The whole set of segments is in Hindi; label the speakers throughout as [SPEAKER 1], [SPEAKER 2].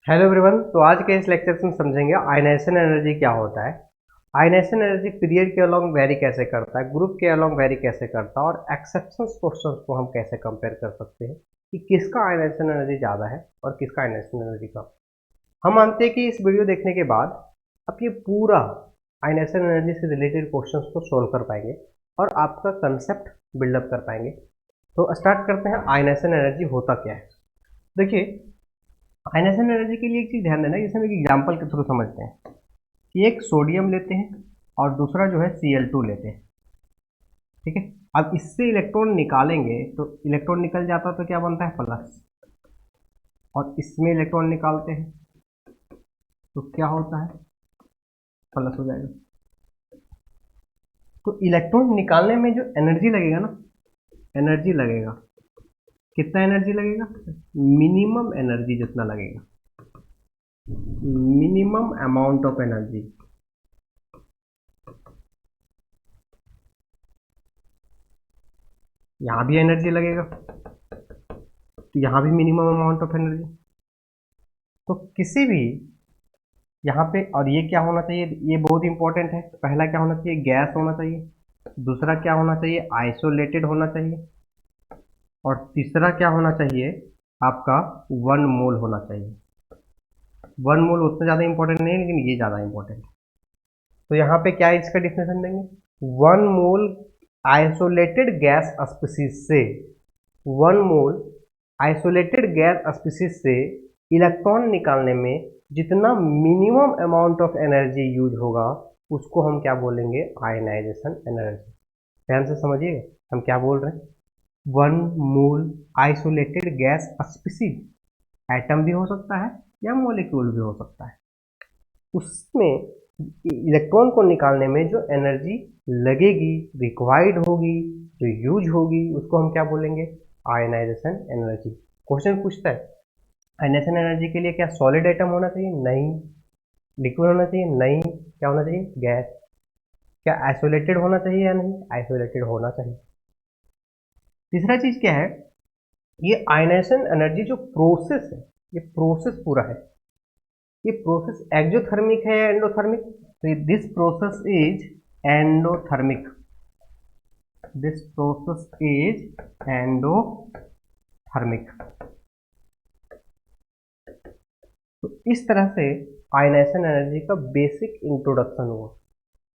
[SPEAKER 1] Hello everyone. तो आज के इस लेक्चर में समझेंगे आयनाइजेशन एनर्जी क्या होता है, आयनाइजेशन एनर्जी पीरियड के अलोंग वेरी कैसे करता है, ग्रुप के अलोंग वेरी कैसे करता है और एक्सेप्शंस क्वेश्चंस को हम कैसे कंपेयर कर सकते हैं कि किसका आयनाइजेशन एनर्जी ज़्यादा है और किसका आयनाइजेशन एनर्जी कम। हम मानते हैं कि इस वीडियो देखने के बाद आप ये पूरा आयनाइजेशन एनर्जी से रिलेटेड क्वेश्चंस को सोल्व कर पाएंगे और आपका कंसेप्ट बिल्डअप कर पाएंगे। तो स्टार्ट करते हैं, आयनाइजेशन एनर्जी होता क्या है। देखिए, आयनाइजेशन एनर्जी के लिए एक चीज़ ध्यान देना, जैसे हम एक एग्जाम्पल के थ्रू समझते हैं कि एक सोडियम लेते हैं और दूसरा जो है Cl2 लेते हैं। ठीक है, अब इससे इलेक्ट्रॉन निकालेंगे तो इलेक्ट्रॉन निकल जाता है तो क्या बनता है प्लस, और इसमें इलेक्ट्रॉन निकालते हैं तो क्या होता है प्लस हो जाएगा। तो इलेक्ट्रॉन निकालने में जो एनर्जी लगेगा ना, एनर्जी लगेगा, कितना एनर्जी लगेगा, मिनिमम एनर्जी जितना लगेगा, मिनिमम अमाउंट ऑफ एनर्जी। यहाँ भी एनर्जी लगेगा तो यहाँ भी मिनिमम अमाउंट ऑफ एनर्जी। तो किसी भी यहाँ पे, और ये क्या होना चाहिए, ये बहुत इंपॉर्टेंट है। पहला क्या होना चाहिए, गैस होना चाहिए। दूसरा क्या होना चाहिए, आइसोलेटेड होना चाहिए। और तीसरा क्या होना चाहिए, आपका 1 मोल होना चाहिए। 1 मोल उतना ज़्यादा इंपॉर्टेंट नहीं है, लेकिन ये ज़्यादा इंपॉर्टेंट है। तो यहाँ पे क्या इसका डिफिनेशन देंगे, 1 मोल आइसोलेटेड गैस स्पीसीज से, 1 मोल आइसोलेटेड गैस स्पीसीज से इलेक्ट्रॉन निकालने में जितना minimum amount of energy use होगा उसको हम क्या बोलेंगे, आयनाइजेशन एनर्जी। ध्यान से समझिएगा हम क्या बोल रहे हैं। 1 मोल आइसोलेटेड गैस स्पीसीज, एटम भी हो सकता है या मॉलिक्यूल भी हो सकता है, उसमें इलेक्ट्रॉन को निकालने में जो एनर्जी लगेगी, रिक्वायर्ड होगी, जो यूज होगी, उसको हम क्या बोलेंगे, आयनाइजेशन एनर्जी। क्वेश्चन पूछता है आयनाइजेशन एनर्जी के लिए क्या सॉलिड एटम होना चाहिए, नहीं। लिक्विड होना चाहिए, नहीं। क्या होना चाहिए, गैस। क्या आइसोलेटेड होना चाहिए या नहीं, आइसोलेटेड होना चाहिए। तीसरा चीज क्या है, ये आयनाइजेशन एनर्जी जो प्रोसेस है, ये प्रोसेस पूरा है, ये प्रोसेस एक्सोथर्मिक है या एंडोथर्मिक, तो this process is endothermic, this process is endothermic. तो इस तरह से आयनाइजेशन एनर्जी का बेसिक इंट्रोडक्शन हुआ।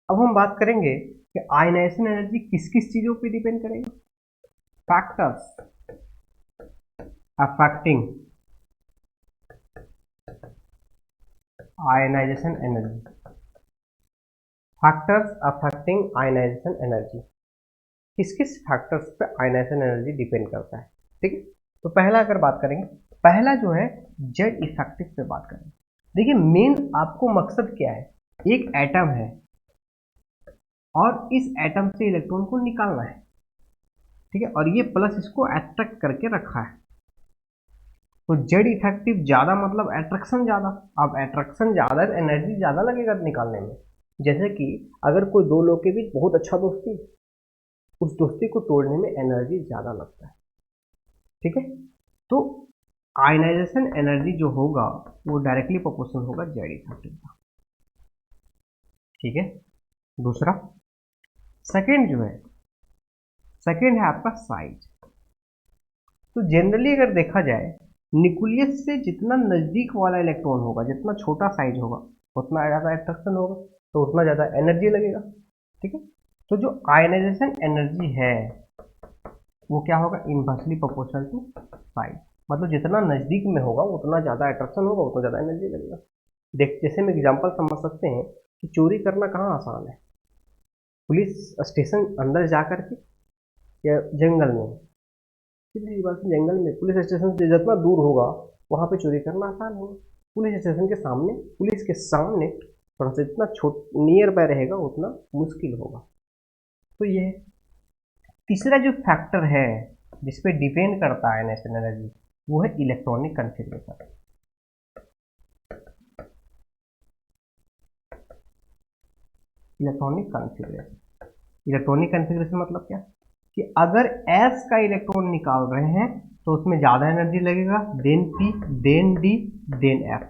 [SPEAKER 1] अब हम बात करेंगे कि आयनाइजेशन एनर्जी किस किस चीजों पे डिपेंड करेगा। Factors affecting ionisation energy, factors affecting ionisation energy, किस किस फैक्टर्स पे आयनाइजेशन एनर्जी डिपेंड करता है। ठीक है, तो पहला अगर बात करेंगे, पहला जो है जेड इफेक्टिव पे बात करेंगे। देखिए, मेन आपको मकसद क्या है, एक एटम है और इस एटम से इलेक्ट्रॉन को निकालना है। ठीक है, और ये प्लस इसको अट्रैक्ट करके रखा है, तो जेड इफेक्टिव ज्यादा मतलब अट्रैक्शन ज्यादा। अब अट्रैक्शन ज्यादा, एनर्जी ज्यादा लगेगा निकालने में। जैसे कि अगर कोई दो लोग के बीच बहुत अच्छा दोस्ती, उस दोस्ती को तोड़ने में एनर्जी ज्यादा लगता है। ठीक है, तो आयनाइजेशन एनर्जी जो होगा वो डायरेक्टली प्रोपोर्शनल होगा जेड इफेक्टिव का। ठीक है, दूसरा, सेकेंड जो है, सेकेंड है आपका साइज। तो जनरली अगर देखा जाए, न्यूक्लियस से जितना नजदीक वाला इलेक्ट्रॉन होगा, जितना छोटा साइज होगा, उतना ज़्यादा अट्रैक्शन होगा, तो उतना ज़्यादा एनर्जी लगेगा। ठीक है, तो जो आयनाइजेशन एनर्जी है वो क्या होगा, इनवर्सली प्रोपोर्शनल टू साइज। मतलब जितना नज़दीक में होगा उतना ज़्यादा अट्रैक्शन होगा, उतना ज़्यादा एनर्जी लगेगा। देख, जैसे हम एग्जाम्पल समझ सकते हैं कि चोरी करना कहाँ आसान है, पुलिस स्टेशन अंदर जा करके या जंगल में। सीधी बात है, जंगल में पुलिस स्टेशन से जितना दूर होगा वहाँ पे चोरी करना आसान होगा। पुलिस स्टेशन के सामने, पुलिस के सामने थोड़ा सा जितना नियर बाय रहेगा उतना मुश्किल होगा। तो ये तीसरा जो फैक्टर है जिसपे डिपेंड करता है आयनाइजेशन एनर्जी, वो है electronic configuration. Electronic configuration, electronic configuration मतलब क्या, कि अगर s का इलेक्ट्रॉन निकाल रहे हैं तो उसमें ज़्यादा एनर्जी लगेगा, then p, then d, then f।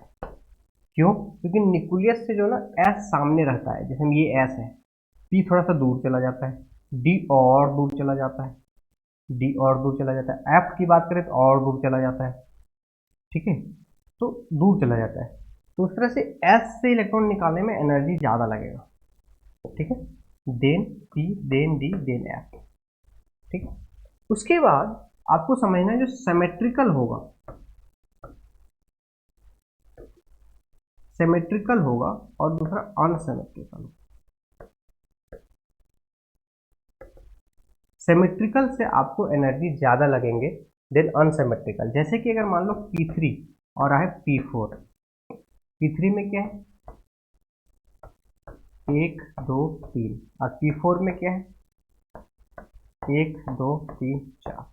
[SPEAKER 1] क्यों? क्योंकि न्यूक्लियस से जो ना एस सामने रहता है, जैसे ये एस है, पी थोड़ा सा दूर चला जाता है, डी और दूर चला जाता है, डी और दूर चला जाता है, एफ की बात करें तो और दूर चला जाता है, ठीक है, तो दूर चला जाता है। तो उस तरह से एस से इलेक्ट्रॉन निकालने में एनर्जी ज़्यादा लगेगा, ठीक है, then P then D then F, ठीक है। उसके बाद आपको समझना है जो सिमेट्रिकल होगा, सिमेट्रिकल होगा और दूसरा अनसिमेट्रिकल होगा। सिमेट्रिकल से आपको एनर्जी ज़्यादा लगेंगे देन अनसिमेट्रिकल। जैसे कि अगर मान लो P3 और है P4, P3 में क्या है 1 2 3 और P4 में क्या है 1 2 3 4।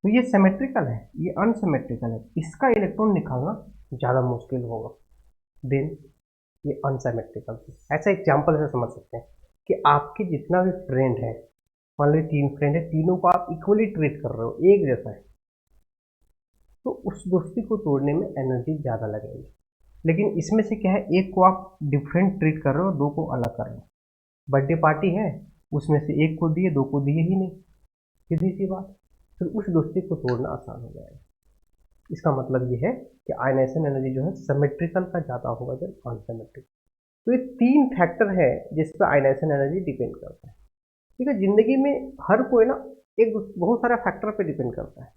[SPEAKER 1] तो ये सिमेट्रिकल है, ये अनसिमेट्रिकल है, इसका इलेक्ट्रॉन निकालना ज़्यादा मुश्किल होगा देन ये अनसिमेट्रिकल। ऐसा एग्जाम्पल से समझ सकते हैं कि आपके जितना भी फ्रेंड है, मान लो 3 फ्रेंड है, तीनों को आप इक्वली ट्रीट कर रहे हो, एक जैसा है, तो उस दोस्ती को तोड़ने में एनर्जी ज़्यादा लगेगी। लेकिन इसमें से क्या है, एक को आप डिफरेंट ट्रीट कर रहे हो, दो को अलग कर रहे हो। बर्थडे पार्टी है, उसमें से एक को दिए, दो को दिए ही नहीं, सीधी सी बात, फिर उस दोस्ती को तोड़ना आसान हो जाएगा। इसका मतलब ये है कि आयनाइजेशन एनर्जी जो है सिमेट्रिकल का ज़्यादा होगा जब अनसिमेट्रिकल। तो ये 3 फैक्टर है जिस पर आयनाइजेशन एनर्जी डिपेंड करता है, ठीक है। जिंदगी में हर कोई ना एक बहुत सारा फैक्टर पे डिपेंड करता है।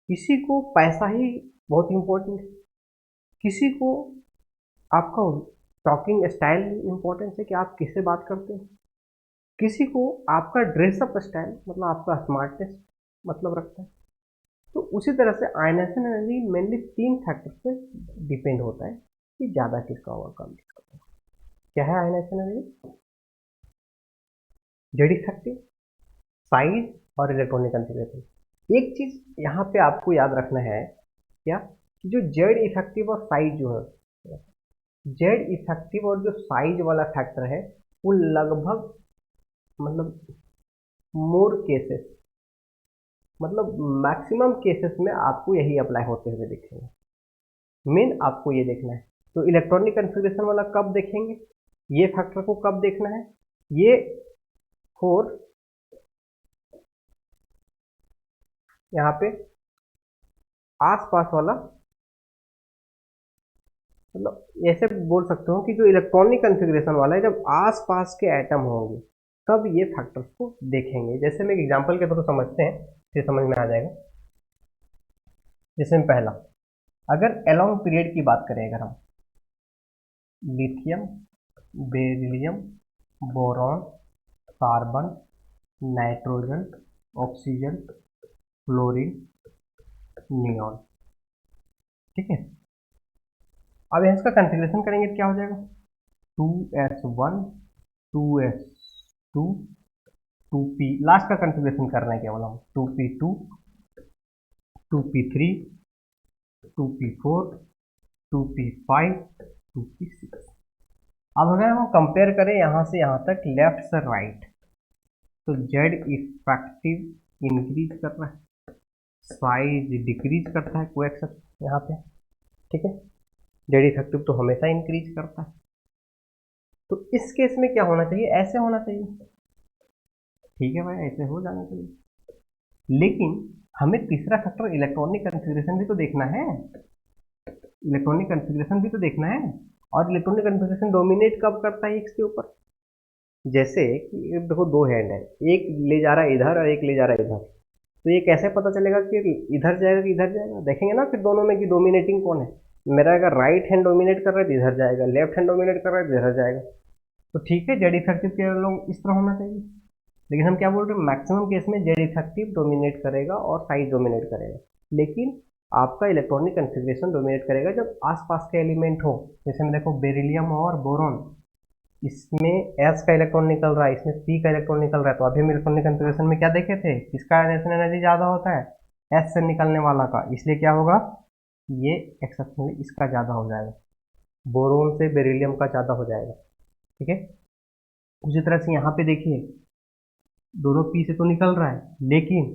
[SPEAKER 1] किसी को पैसा ही बहुत इंपॉर्टेंट है, किसी को आपका टॉकिंग स्टाइल इंपॉर्टेंट है कि आप किससे बात करते हो, किसी को आपका ड्रेसअप स्टाइल मतलब आपका स्मार्टनेस मतलब रखता है। तो उसी तरह से आयनाइजेशन एनर्जी मेनली 3 फैक्टर्स पे डिपेंड होता है कि ज़्यादा किसका होगा कम किसका होगा। क्या है ionisation energy? Z effective, size और इलेक्ट्रॉनिक कॉन्फ़िगरेशन। एक चीज़ यहाँ पे आपको याद रखना है क्या, कि जो जेड इफेक्टिव और साइज जो है, जेड इफेक्टिव और जो साइज वाला फैक्टर है वो लगभग मतलब मोर केसेस मतलब मैक्सिमम केसेस में आपको यही अप्लाई होते हुए दिखेंगे। मेन आपको ये देखना है। तो इलेक्ट्रॉनिक कन्फिग्रेशन वाला कब देखेंगे, ये फैक्टर को कब देखना है, ये 4 यहाँ पे आसपास वाला, मतलब ऐसे बोल सकते हो कि जो इलेक्ट्रॉनिक कन्फिग्रेशन वाला है, जब आसपास के एटम होंगे तब ये फैक्टर्स को देखेंगे। जैसे मैं एक एग्जांपल के थ्रू समझते हैं, फिर समझ में आ जाएगा। जैसे पहला, अगर एलोंग पीरियड की बात करें, अगर हम lithium, beryllium, boron, carbon, nitrogen, oxygen, fluorine, neon, ठीक है। अब इसका कन्फिग्रेशन करेंगे तो क्या हो जाएगा 2s1 2s2 2p, लास्ट का कन्फिग्रेशन करना है केवल हम 2p2 2p3 2p4 2p5 2p6। अब अगर हम कंपेयर करें यहाँ से यहाँ तक लेफ्ट से राइट, तो जेड इफेक्टिव इंक्रीज कर रहा है, साइज डिक्रीज करता है कोएक्सेप्ट यहाँ पे, ठीक है। जेड इफेक्टिव तो हमेशा इंक्रीज करता है। तो इस केस में क्या होना चाहिए, ऐसे होना चाहिए, ठीक है भाई, ऐसे हो जाना चाहिए। लेकिन हमें तीसरा फैक्टर इलेक्ट्रॉनिक कन्फिग्रेशन भी तो देखना है, इलेक्ट्रॉनिक कन्फिग्रेशन भी तो देखना है। और इलेक्ट्रॉनिक कन्फिग्रेशन डोमिनेट कब करता है एक्स के ऊपर, जैसे कि देखो 2 हैंड है, एक ले जा रहा है इधर और एक ले जा रहा है इधर, तो ये कैसे पता चलेगा कि इधर जाएगा कि इधर जाएगा, देखेंगे ना फिर दोनों में कि डोमिनेटिंग कौन है। मेरा अगर राइट हैंड डोमिनेट कर रहा है तो इधर जाएगा, लेफ्ट हैंड डोमिनेट कर रहा है तो इधर जाएगा। तो ठीक है, जेड इफेक्टिव के लोग इस तरह होना चाहिए, लेकिन हम क्या बोल रहे हैं, मैक्सिमम केस में जेड इफेक्टिव डोमिनेट करेगा और साइज डोमिनेट करेगा, लेकिन आपका इलेक्ट्रॉनिक कन्फिग्रेशन डोमिनेट करेगा जब आसपास के एलिमेंट हो। जैसे में देखो बेरिलियम और बोरॉन, इसमें एस का इलेक्ट्रॉन निकल रहा है, इसमें पी का इलेक्ट्रॉन निकल रहा है, तो अभी हम इलेक्ट्रॉनिक कन्फिग्रेशन में क्या देखे थे, किसका आयनाइजेशन एनर्जी ज़्यादा होता है, एस से निकलने वाला का, इसलिए क्या होगा, ये एक्सेप्शनली इसका ज़्यादा हो जाएगा, बोरोन से बेरिलियम का ज़्यादा हो जाएगा, ठीक है। उसी तरह से यहाँ पे देखिए दोनों पी से तो निकल रहा है, लेकिन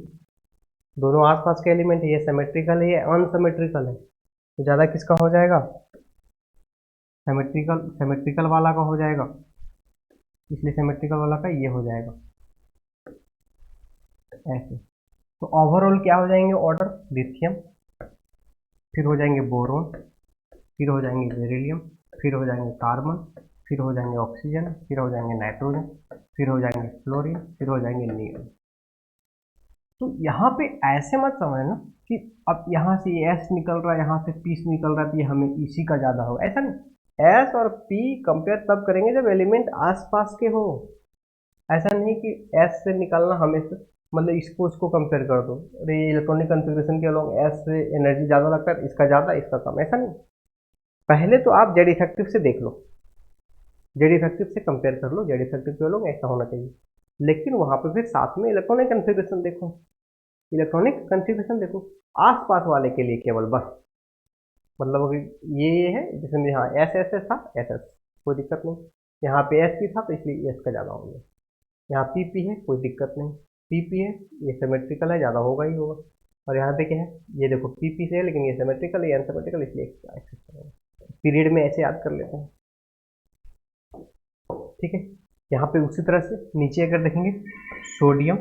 [SPEAKER 1] दोनों आसपास के एलिमेंट है, ये सिमेट्रिकल है ये अनसिमेट्रिकल है, तो ज़्यादा किसका हो जाएगा, सिमेट्रिकल वाला का हो जाएगा, इसलिए सिमेट्रिकल वाला का ये हो जाएगा ऐसे। तो ओवरऑल क्या हो जाएंगे ऑर्डर, लिथियम, फिर हो जाएंगे बोरोन, फिर हो जाएंगे बेरिलियम, फिर हो जाएंगे कार्बन, फिर हो जाएंगे ऑक्सीजन, फिर हो जाएंगे नाइट्रोजन, फिर हो जाएंगे फ्लोरीन, फिर हो जाएंगे नियोन। तो यहाँ पे ऐसे मत समझना कि अब यहाँ से एस निकल रहा है, यहाँ से पी निकल रहा है, तो ये हमें इसी का ज़्यादा होगा, ऐसा नहीं। एस और पी कंपेयर तब करेंगे जब एलिमेंट आसपास के हो। ऐसा नहीं कि एस से निकालना हमेशा मतलब इसको उसको कंपेयर कर दो, अरे ये इलेक्ट्रॉनिक कन्फिग्रेशन के अलॉन्ग एस से एनर्जी ज़्यादा लगता है, इसका ज़्यादा इसका कम, ऐसा नहीं। पहले तो आप जेड इफेक्टिव से देख लो, जेड इफेक्टिव से कंपेयर कर लो, जेड इफेक्टिव के अलॉन्ग ऐसा होना चाहिए, लेकिन वहाँ पे फिर साथ में इलेक्ट्रॉनिक कन्फिग्रेशन देखो, इलेक्ट्रॉनिक कन्फिग्रेशन देखो आसपास वाले के लिए केवल बस, मतलब अगर ये है जिसमें यहाँ एस एस एस था, एस एस कोई दिक्कत नहीं, यहाँ पे एस पी था तो इसलिए एस का ज़्यादा हो गया, यहाँ पी पी है कोई दिक्कत नहीं, पी पी है ये सिमेट्रिकल है ज़्यादा होगा ही होगा, और यहाँ पे क्या है ये देखो पी पी से है लेकिन ये सिमेट्रिकल है, ये अनसिमेट्रिकल, इसलिए पीरियड में ऐसे याद कर लेते हैं, ठीक है। यहाँ पे उसी तरह से नीचे अगर देखेंगे सोडियम,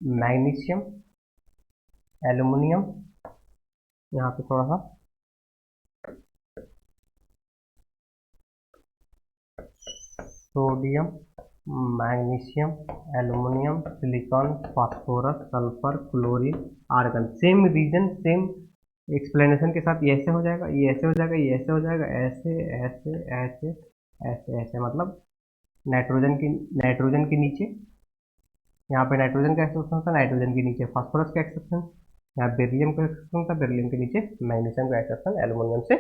[SPEAKER 1] मैग्नीशियम, एल्युमिनियम, यहाँ पे थोड़ा सा sodium, magnesium, aluminium, silicon, phosphorus, sulphur, chlorine, argon, same reason same explanation के साथ ये ऐसे हो जाएगा, ये ऐसे हो जाएगा, ये ऐसे हो जाएगा, ऐसे ऐसे ऐसे ऐसे ऐसे, मतलब नाइट्रोजन के नीचे यहाँ पे नाइट्रोजन का एक्सेप्शन होता है, नाइट्रोजन के नीचे फास्फोरस का एक्सेप्शन, यहाँ बेरिलियम का एक्सेप्शन होता है, बेरिलियम के नीचे मैग्नीशियम का एक्सेप्शन एल्युमिनियम से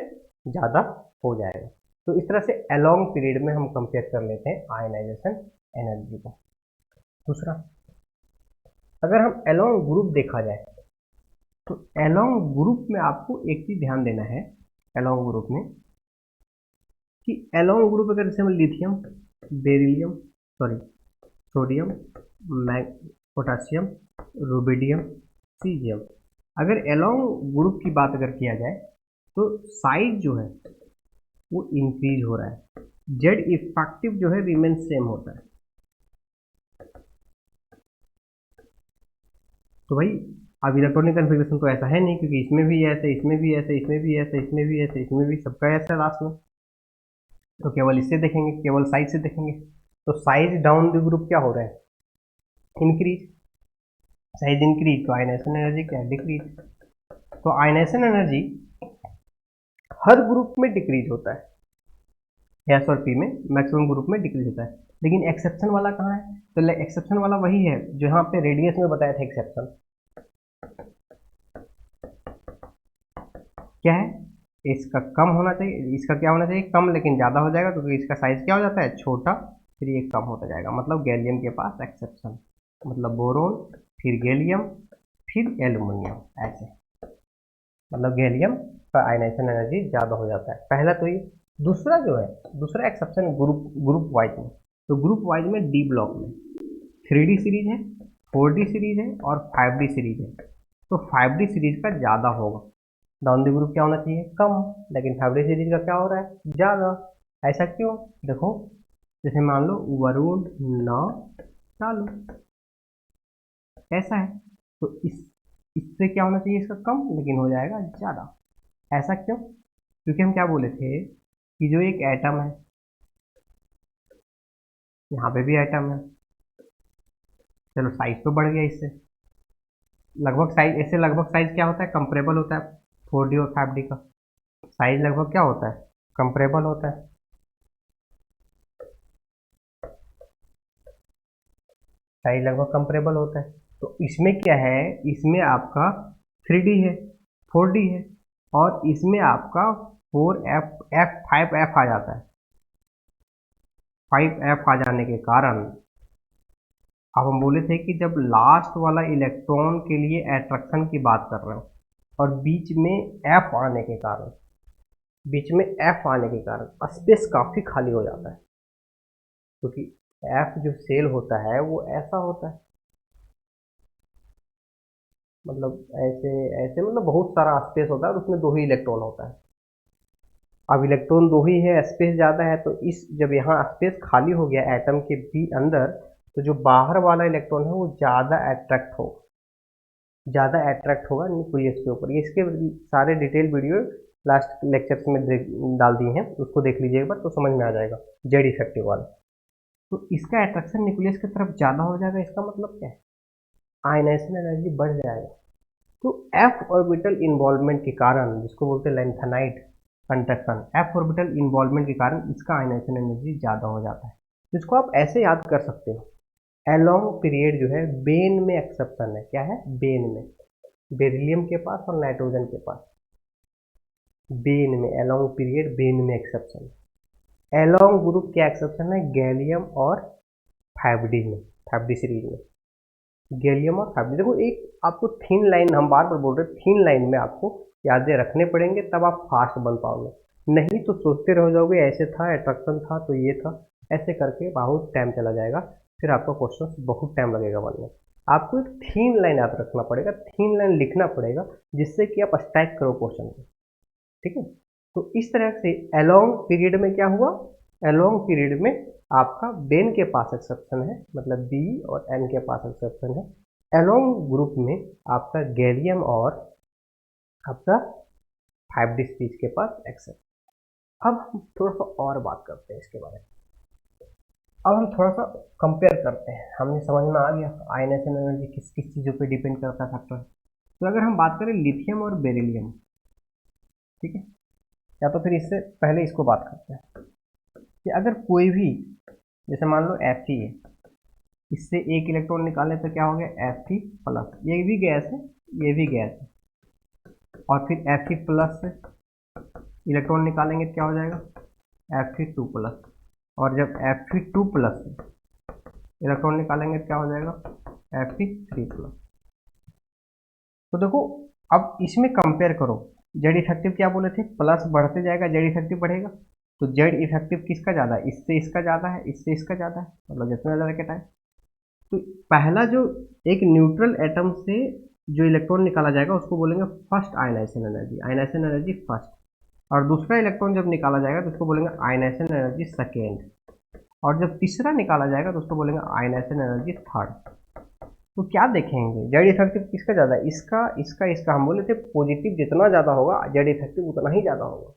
[SPEAKER 1] ज़्यादा हो जाएगा। तो इस तरह से अलोंग पीरियड में हम कंपेयर कर लेते हैं आयनाइजेशन एनर्जी को। दूसरा, अगर हम अलोंग ग्रुप देखा जाए तो अलोंग ग्रुप में आपको एक चीज ध्यान देना है, अलोंग ग्रुप में कि अलोंग ग्रुप अगर जैसे lithium, beryllium, sorry sodium, potassium, rubidium, caesium, अगर अलोंग ग्रुप की बात अगर किया जाए तो साइज जो है वो इंक्रीज हो रहा है, जेड इफेक्टिव जो है रिमेन सेम होता है। तो भाई अब इलेक्ट्रॉनिक कन्फिग्रेशन तो ऐसा है नहीं, क्योंकि इसमें भी ऐसे, इसमें भी ऐसे, इसमें भी ऐसे, इसमें भी ऐसे, इसमें भी सबका ऐसा लास्ट में, तो केवल इससे देखेंगे, केवल साइज से देखेंगे, तो साइज डाउन द ग्रुप क्या हो रहा है, इंक्रीज, साइज इंक्रीज तो आयनेशन एनर्जी क्या है, डिक्रीज। तो आयनेशन एनर्जी हर ग्रुप में डिक्रीज होता है, एस और पी में मैक्सिमम ग्रुप में डिक्रीज होता है, लेकिन एक्सेप्शन वाला कहाँ है, तो एक्सेप्शन वाला वही है जो यहाँ पे रेडियस में बताया था, एक्सेप्शन क्या है, इसका कम होना चाहिए, इसका क्या होना चाहिए, कम, लेकिन ज़्यादा हो जाएगा क्योंकि इसका साइज क्या हो जाता है छोटा, फिर ये कम होता जाएगा, मतलब गैलियम के पास एक्सेप्शन, मतलब बोरोन, फिर गैलियम, फिर एल्युमिनियम, ऐसे, मतलब गैलियम का आयनाइजेशन एनर्जी ज़्यादा हो जाता है, पहला तो ये। दूसरा जो है, दूसरा एक्सेप्शन ग्रुप वाइज में, तो ग्रुप वाइज में डी ब्लॉक में 3D सीरीज है, 4D सीरीज है और 5D सीरीज है, तो 5D सीरीज का ज़्यादा होगा, डाउन द ग्रुप क्या होना चाहिए, कम, लेकिन 5D सीरीज का क्या हो रहा है, ज़्यादा। ऐसा क्यों, देखो जैसे मान लो वरुण न चालू, ऐसा है, तो इससे क्या होना चाहिए, इसका कम, लेकिन हो जाएगा ज़्यादा। ऐसा क्यों, क्योंकि हम क्या बोले थे कि जो एक एटम है, यहाँ पे भी एटम है, चलो साइज तो बढ़ गया इससे, लगभग साइज, ऐसे लगभग साइज क्या होता है, कंपरेबल होता है, 4D और 5D का साइज लगभग क्या होता है, कंपरेबल होता है, साइज लगभग कंपरेबल होता है। तो इसमें क्या है, इसमें आपका 3D है, 4D है, और इसमें आपका 5F आ जाता है, 5F आ जाने के कारण अब हम बोले थे कि जब लास्ट वाला इलेक्ट्रॉन के लिए अट्रैक्शन की बात कर रहे हो और बीच में F आने के कारण, बीच में F आने के कारण स्पेस काफ़ी खाली हो जाता है, क्योंकि F जो सेल होता है वो ऐसा होता है, मतलब ऐसे ऐसे, मतलब बहुत सारा स्पेस होता है और उसमें 2 ही इलेक्ट्रॉन होता है, अब इलेक्ट्रॉन दो ही है, स्पेस ज़्यादा है, तो इस जब यहाँ स्पेस खाली हो गया एटम के भी अंदर, तो जो बाहर वाला इलेक्ट्रॉन है वो ज़्यादा अट्रैक्ट होगा न्यूक्लियस के ऊपर। ये इसके सारे डिटेल वीडियो लास्ट लेक्चर्स में डाल दिए हैं, उसको देख लीजिए एक बार तो समझ में आ जाएगा जेड इफेक्टिव वाला। तो इसका अट्रैक्शन न्यूक्लियस की तरफ ज़्यादा हो जाएगा, इसका मतलब क्या है, आयनाइजेशन एनर्जी बढ़ जाएगा। तो एफ ऑर्बिटल इन्वॉल्वमेंट के कारण, जिसको बोलते हैं lanthanide conduction, F orbital involvement के कारण इसका आयनाइजेशन एनर्जी ज़्यादा हो जाता है। जिसको आप ऐसे याद कर सकते हो, एलोंग पीरियड जो है बेन में एक्सेप्शन है। क्या है, बेन में, बेरिलियम के पास और नाइट्रोजन के पास, बेन में एलोंग पीरियड, बेन में एक्सेप्शन। एलोंग ग्रुप क्या एक्सेप्शन है, गैलियम और 5d में, 5d सीरीज में गैलियम और 5d। देखो एक आपको थिन लाइन, हम बार बार बोल रहे हैं थिन लाइन में आपको यादें रखने पड़ेंगे, तब आप फास्ट बन पाओगे, नहीं तो सोचते रह जाओगे ऐसे था, अट्रैक्शन था तो ये था, ऐसे करके बहुत टाइम चला जाएगा, फिर आपका क्वेश्चन बहुत टाइम लगेगा बनने। आपको एक थीन लाइन याद रखना पड़ेगा, थीन लाइन लिखना पड़ेगा, जिससे कि आप स्टैक करो क्वेश्चन को, ठीक है। तो इस तरह से एलोंग पीरियड में क्या हुआ, एलोंग पीरियड में आपका बेन के पास एक्सेप्शन है, मतलब बी और एन के पास एक्सेप्शन है। एलोंग ग्रुप में आपका गैलियम और आपका 5d सीरीज के पास एक्सेप्शन। अब हम थोड़ा सा और बात करते हैं इसके बारे में। अब हम थोड़ा सा कंपेयर करते हैं, हमें समझ में आ गया आयनाइजेशन एनर्जी किस किस चीज़ों पे डिपेंड करता है फैक्टर। तो अगर हम बात करें लिथियम और बेरिलियम, ठीक है, या तो फिर इससे पहले इसको बात करते हैं कि अगर कोई भी, जैसे मान लो Fe है, इससे एक इलेक्ट्रॉन निकाले तो क्या हो गया Fe प्लस, ये भी गैस है, ये भी गैस है, और फिर Fe प्लस से इलेक्ट्रॉन निकालेंगे तो क्या हो जाएगा Fe2 प्लस, और जब Fe2 प्लस से इलेक्ट्रॉन निकालेंगे तो क्या हो जाएगा Fe3 प्लस। तो देखो अब इसमें कंपेयर करो, जेड इफेक्टिव क्या बोले थे, प्लस बढ़ते जाएगा जेड इफेक्टिव बढ़ेगा, तो जेड इफेक्टिव किसका ज़्यादा है, इससे इसका ज़्यादा है, इससे इसका ज़्यादा है, मतलब जितना ज़्यादा रैकेट है। तो पहला जो एक न्यूट्रल एटम से जो इलेक्ट्रॉन निकाला जाएगा उसको बोलेंगे first ionisation energy, ionisation energy first, और दूसरा इलेक्ट्रॉन जब निकाला जाएगा तो उसको बोलेंगे आयनाइजेशन एनर्जी सेकेंड, और जब तीसरा निकाला जाएगा तो उसको बोलेंगे आयनाइजेशन एनर्जी थर्ड। तो क्या देखेंगे, जेड इफेक्टिव किसका ज़्यादा है, इसका इसका इसका। हम बोले थे पॉजिटिव जितना ज़्यादा होगा जेड इफेक्टिव उतना ही ज़्यादा होगा।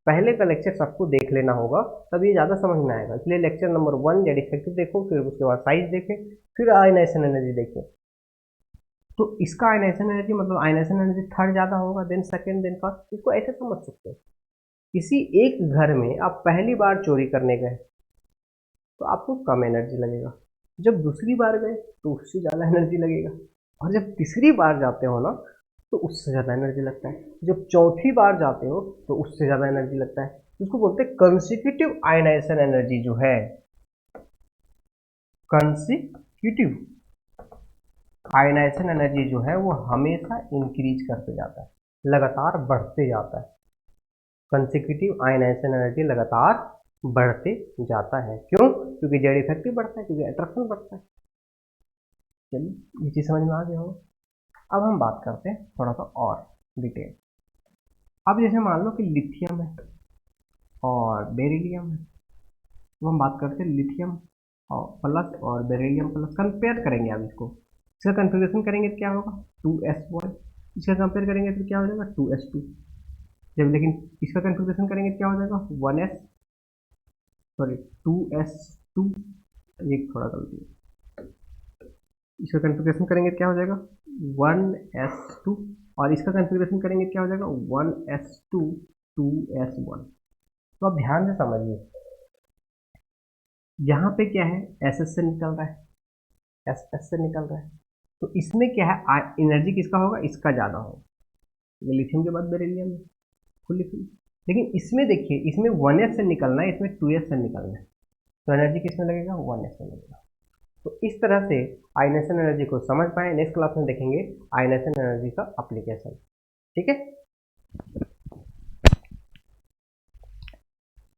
[SPEAKER 1] पहले का लेक्चर सबको देख लेना होगा, तब ये ज़्यादा समझ में आएगा। इसलिए लेक्चर नंबर 1 जेड इफेक्टिव देखो, फिर उसके बाद साइज देखें, फिर आयनाइजेशन एनर्जी देखें। तो इसका आयनाइजेशन एनर्जी मतलब आयनाइजेशन एनर्जी थर्ड ज़्यादा होगा, देन सेकेंड, देन फर्स्ट। इसको ऐसे समझ सकते हैं, किसी एक घर में आप पहली बार चोरी करने गए तो आपको कम एनर्जी लगेगा, जब दूसरी बार गए तो उससे ज़्यादा एनर्जी लगेगा, और जब तीसरी बार जाते हो ना तो उससे ज़्यादा एनर्जी लगता है, जब चौथी बार जाते हो तो उससे ज़्यादा एनर्जी लगता है। उसको बोलते हैं कंसेक्यूटिव आयनाइजेशन एनर्जी जो है, कंसेक्यूटिव आयनाइजेशन एनर्जी जो है वो हमेशा इंक्रीज करते जाता है, लगातार बढ़ते जाता है। कंसेक्यूटिव आयनाइजेशन एनर्जी लगातार बढ़ते जाता है, क्यों, क्योंकि जेड इफेक्टिव बढ़ता है, क्योंकि अट्रैक्शन बढ़ता है। चलिए ये चीज़ समझ में आ गया होगा। अब हम बात करते हैं थोड़ा सा और डिटेल। अब जैसे मान लो कि लिथियम है और बेरिलियम है, तो हम बात करते हैं लिथियम और प्लस और बेरिलियम प्लस, कंपेयर करेंगे। अब इसका कन्फिग्रेशन करेंगे तो क्या होगा 2s1, इसका कंपेयर करेंगे तो क्या हो जाएगा 2s2, जब लेकिन इसका कन्फिग्रेशन करेंगे तो क्या हो जाएगा 1s, सॉरी 2s2, एक थोड़ा गलती है, इसका कन्फिग्रेशन करेंगे तो क्या हो जाएगा 1s2, और इसका कन्फिग्रेशन करेंगे तो क्या हो जाएगा 1s2 2s1। तो अब ध्यान से समझिए, यहाँ पे क्या है SS से निकल रहा है, SS से निकल रहा है, तो इसमें क्या है एनर्जी किसका होगा, इसका ज़्यादा होगा, ये लिथियम के बाद बेरिलियम है फुल्ली फुल। लेकिन इसमें देखिए, इसमें 1s से निकलना है, इसमें 2s से निकलना है, तो एनर्जी किसमें लगेगा 1s में लगेगा। तो इस तरह से आयनाइजेशन एनर्जी को समझ पाए। नेक्स्ट क्लास में देखेंगे आयनाइजेशन एनर्जी का एप्लीकेशन, ठीक है।